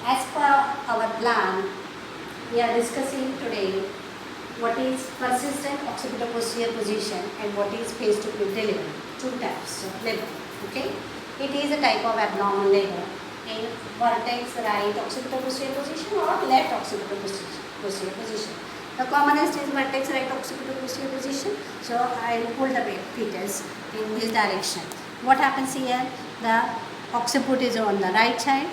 As per our plan, we are discussing today what is persistent occipito-posterior position and what is face-to-face delivery. Two types of labor. Okay, it is a type of abnormal labor in vertex right occipito-posterior position or left occipito-posterior position. The commonest is vertex right occipito-posterior position. So I will pull the fetus in this direction. What happens here? The occiput is on the right side.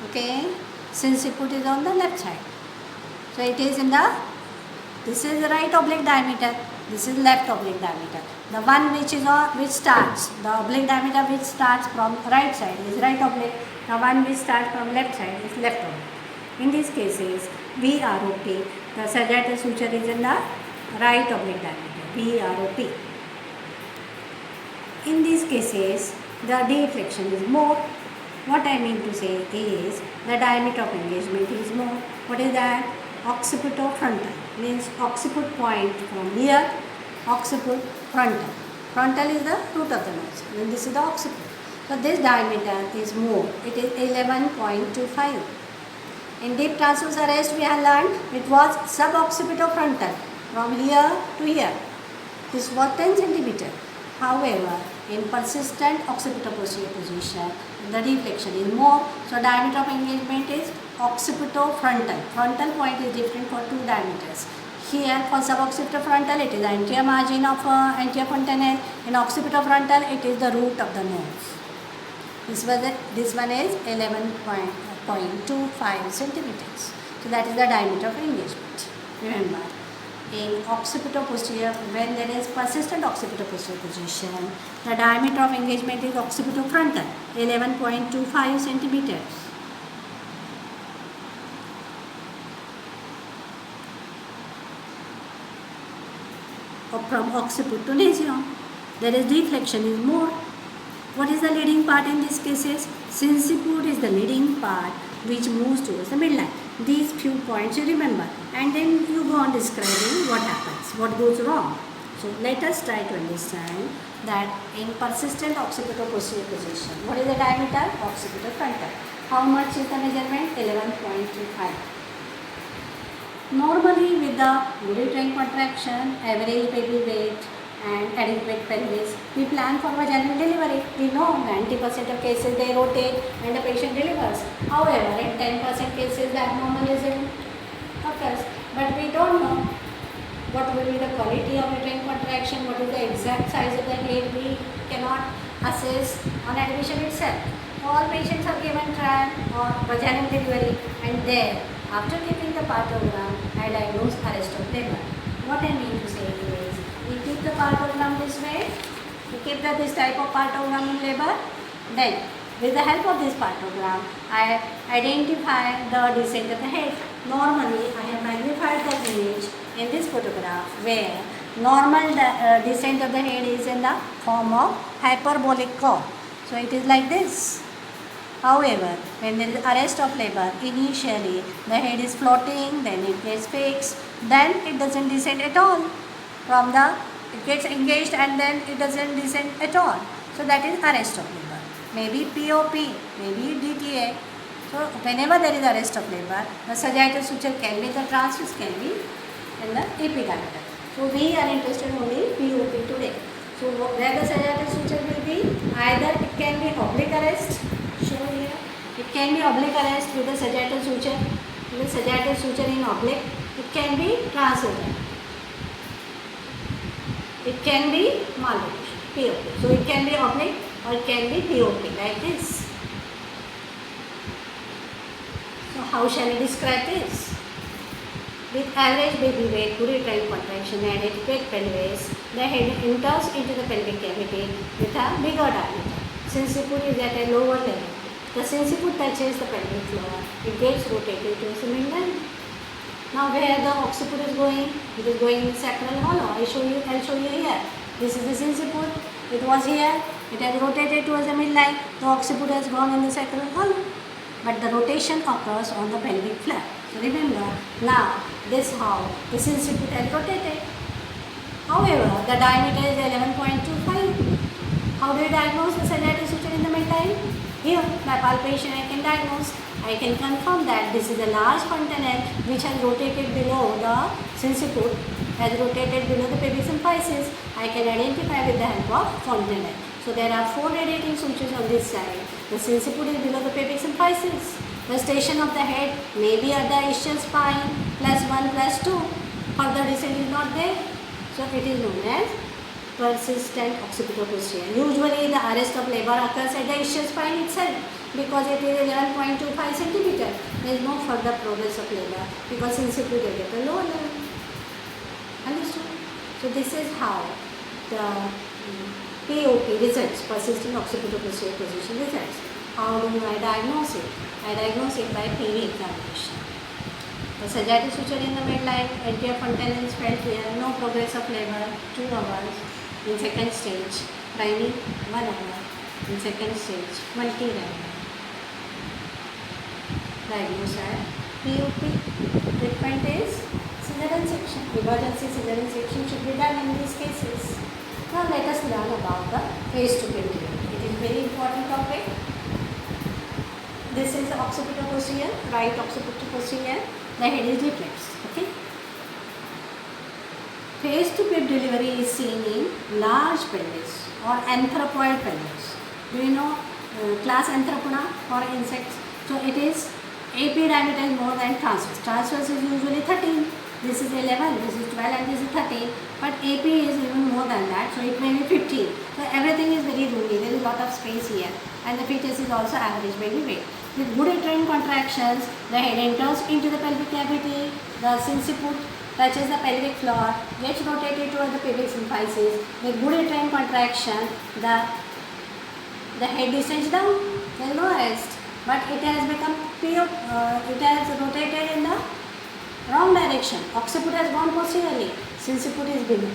Okay, sinciput is on the left side. So it is in the, this is the right oblique diameter, this is left oblique diameter. The one which is on, which starts, the oblique diameter which starts from right side is right oblique, the one which starts from left side is left oblique. In these cases, VROP, the sagittal suture is in the right oblique diameter, VROP. In these cases, the deflection is more. What I mean to say is the diameter of engagement is more. What is that? Occipito-frontal means occiput point from here, occiput frontal. Frontal is the root of the nose and this is the occiput. So this diameter is more. It is 11.25. In deep transverse arrest we have learned it was suboccipito-frontal from here to here. This was 10 centimeter. However, in persistent occipito-posterior position, the deflection is more. So diameter of engagement is occipito-frontal. Frontal point is different for two diameters. Here for suboccipito-frontal it is the anterior margin of anterior fontanelle. In occipito-frontal it is the root of the nose. This one is 11.25 centimeters. So that is the diameter of engagement. Remember, in occipito-posterior, when there is persistent occipito-posterior position, the diameter of engagement is occipito-frontal, 11.25 centimeters. From occiput to nasum, there is deflection is more. What is the leading part in these cases? Sinciput is the leading part which moves towards the midline. These few points you remember, and then you go on describing what happens, what goes wrong. So let us try to understand that in persistent occipito-posterior position, what is the diameter? Occipito-frontal. How much is the measurement? 11.25. Normally with the uterine contraction, average baby weight and adequate pelvis, we plan for vaginal delivery. We know 90% of cases they rotate and the patient delivers. However, in 10% cases the abnormalism occurs. But we don't know what will be the quality of uterine contraction, what is the exact size of the head. We cannot assess on admission itself. All patients are given trial or vaginal delivery, and there, after keeping the partogram, I diagnose arrest of labor. What I mean to say is, we keep the partogram this way, we keep this type of partogram in labor, then with the help of this partogram, I identify the descent of the head. Normally, I have magnified the image in this photograph where normal descent of the head is in the form of hyperbolic curve. So it is like this. However, when there is arrest of labor, initially the head is floating, then it gets fixed, then it doesn't descend at all. From the, it gets engaged and then it doesn't descend at all. So that is arrest of labor. Maybe POP, maybe DTA. So whenever there is arrest of labor, the sagittal suture can be, the transverse can be in the epidiameter. So we are interested only POP today. So where the sagittal suture will be, either it can be oblique arrest, show here, it can be oblique arrest with the sagittal suture, in oblique, it can be transverse. It can be malrotation, POP. So it can be oblique or it can be POP like this. So how shall we describe this? With average baby weight, uterine contraction and adequate pelvis, the head enters into the pelvic cavity with a bigger diameter. Sinciput is at a lower level. The sinciput touches the pelvic floor. It gets rotated to the midline. Now where the occiput is going? It is going in sacral hollow. I'll show you here. This is the sinciput. It was here. It has rotated towards the midline. The occiput has gone in the sacral hollow. But the rotation occurs on the pelvic flap. So remember, now this how the sinciput has rotated. However, the diameter is 11.25. How do you diagnose the sagittal suture in the midline? Here, by palpation, I can diagnose. I can confirm that this is a large fontanelle which has rotated below the sinciput, has rotated below the pubic symphysis. I can identify with the help of fontanelle. So there are 4 radiating sutures on this side. The sinciput is below the pubic symphysis. The station of the head may be at the ischial spine +1 +2. Further descent is not there. So it is known as persistent occipito-posterior. Usually the arrest of labor occurs at the ischial spine itself because it is 11.25 centimeter. There is no further progress of labor because sinciput is at the lower level. Understood? So this is how the POP results, persistent occipito-posterior position results. How do I diagnose it? I diagnose it by PV examination. The sagittal suture in the midline, anterior fontanelle is felt here, no progress of labor, 2 hours. In second stage, priming 1 hour. In second stage, multi-rhyme. Diagnosis POP. Treatment is cesarean section. Emergency cesarean section should be done in these cases. Now let us learn about the face-to-face delivery. It is very important topic. This is the occipito-posterior, right occipito-posterior. The head is reflex. Okay. Face-to-face delivery is seen in large pelvis or anthropoid pelvis. Do you know class Anthropoda for insects? So it is AP diameter is more than transverse. Transverse is usually 13. This is 11, this is 12 and this is 13. But AP is even more than that. So it may be 15. So everything is very roomy. There is a lot of space here. And the fetus is also average baby weight. With good uterine contractions, the head enters into the pelvic cavity. The sinciput touches the pelvic floor, gets rotated toward the pubic symphysis. With good uterine contraction, the head descends down, the lowest. But it has become it has rotated in the wrong direction. Occiput has gone posteriorly. Sinciput is below.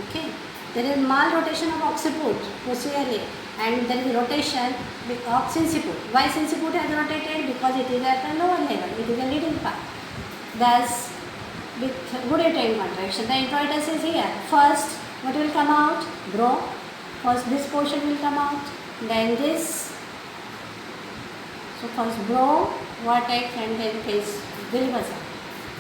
Okay. There is malrotation of occiput posteriorly and there is rotation of sinciput. Why sinciput has rotated? Because it is at the lower level. It is a leading part. Thus, with good uterine contraction, the introitus is here. First, what will come out? Bro. First, this portion will come out. Then this. So first bro, vertex and then face will buzz out.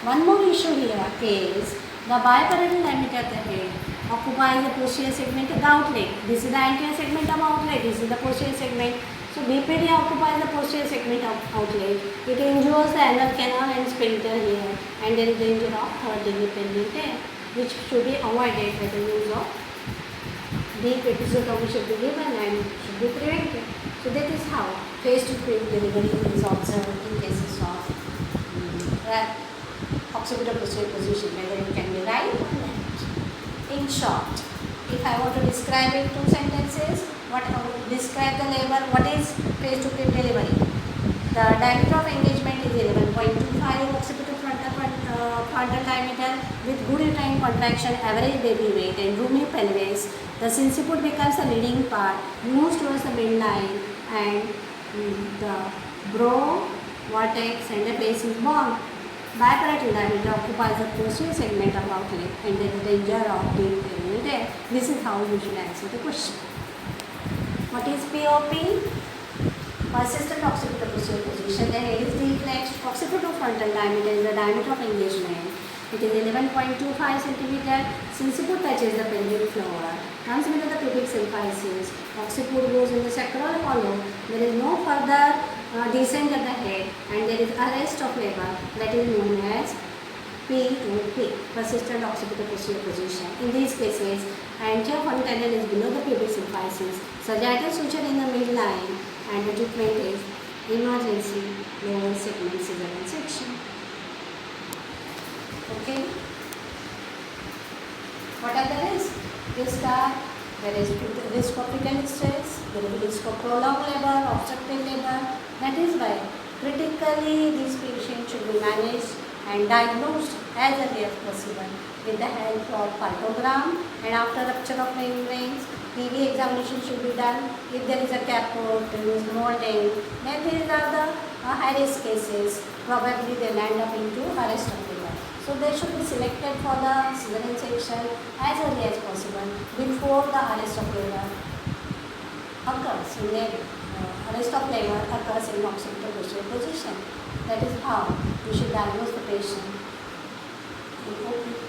One more issue here is the biparietal diameter of the head occupies the posterior segment of the outlet. This is the anterior segment of outlet. This is the posterior segment. So BPD occupies the posterior segment of outlet. It injures the anal canal and sphincter here, and there is danger of third degree pelvic tear, which should be avoided by the use of deep episiotomy should be given and should be prevented. So that is how face-to-face delivery is observed in cases of occipito-posterior position, whether it can be right or left. In short, if I want to describe in 2 sentences, describe the labor, what is face-to-face delivery? The diameter of engagement is 11.25 occipito-frontal diameter with good uterine contraction, average baby weight and roomy pelvis. The sinciput becomes the leading part, moves towards the midline and the bro, vertex and the base is born. Biparietal diameter occupies the posterior segment of outlet and there is danger of deep pelvic tear. This is how you should answer the question. What is POP? Persistent occipito-posterior position. The head is deflex. Occipito-frontal diameter is the diameter of engagement. It is 11.25 cm. Sinciput touches the pelvic floor, comes below the pubic symphysis. Occiput goes in the sacral hollow. There is no further descent of the head and there is arrest of labor, that is known as POP, persistent occipito-posterior position. In these cases, anterior fontanelle is below the pubic symphysis, sagittal suture in the midline, and the treatment is emergency lower segment cesarean section. Okay. What are the risks? There is risk of fetal stress, there is risk of prolonged labor, obstructive labor. That is why critically these patients should be managed and diagnosed as early as possible with the help of partogram, and after rupture of membranes, PV examination should be done. If there is a caput, there is molding, then these are the high risk cases. Probably they land up into arrest of labor. So they should be selected for the cesarean section as early as possible before the arrest of labor occurs in their arrest of labor occurs in occipital posterior position. That is how you should diagnose the patient in OP.